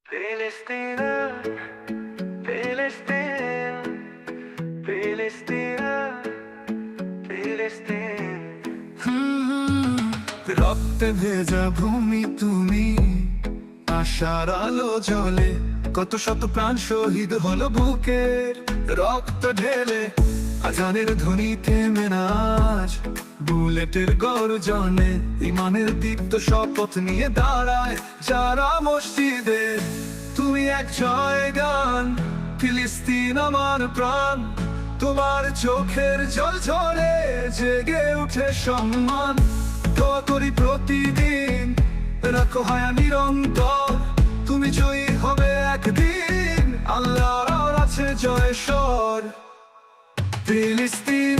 Filistina, Filistina, Filistina, Filistina. রক্তে ভেজা ভূমি তুমি, আশার আলো জ্বলে, কত শত প্রাণ শহীদ হলো বুকের রক্ত ঢেলে। আজানের ধ্বনি থেমে না আজ, বুলেটের গর্জনে ইমানের দীপ্ত শপথ নিয়ে দাঁড়ায় যারা মসজিদে। তুমি এক জয় গান, ফিলিস্তিন আমার প্রাণ, তোমার চোখের জল ঝরে জেগে উঠে সম্মান। দোয়া করি প্রতিদিন, রাখো হায়া নিরন্তর, তুমি জয়ী হবে একদিন, আল্লাহর আছে জয় স্বর। ফিলিস্তিন,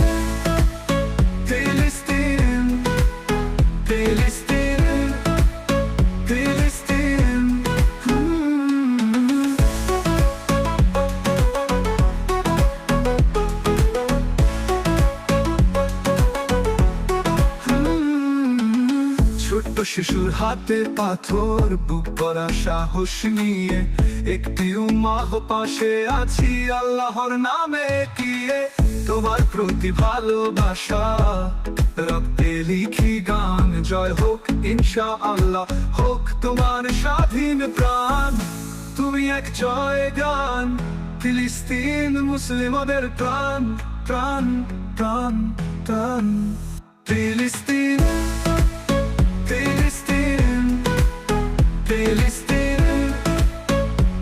ফিলিস্তিন, ফিলিস্তিন, ফিলিস্তিন। ছোট্ট শিশুর হাতে পাথর, বুক ভরা সাহস নিয়ে একটি উম্মাহ পাশে আছি আল্লাহর নামে কিয়ে। তোমার প্রতি ভালোবাসা রক্তে লিখি গান, জয় হোক ইনশাআল্লাহ, হোক তোমার স্বাধীন প্রাণ। তুমি এক জয় গান, ফিলিস্তিন মুসলিমদের প্রাণ, প্রাণ, প্রাণ, প্রাণ। ফিলিস্তিন, Filistin, Filistin,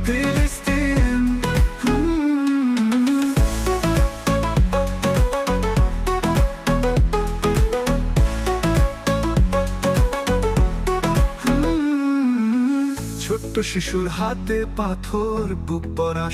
Filistin. ছোট্ট শিশুর হাতে পাথর, বুক ভরা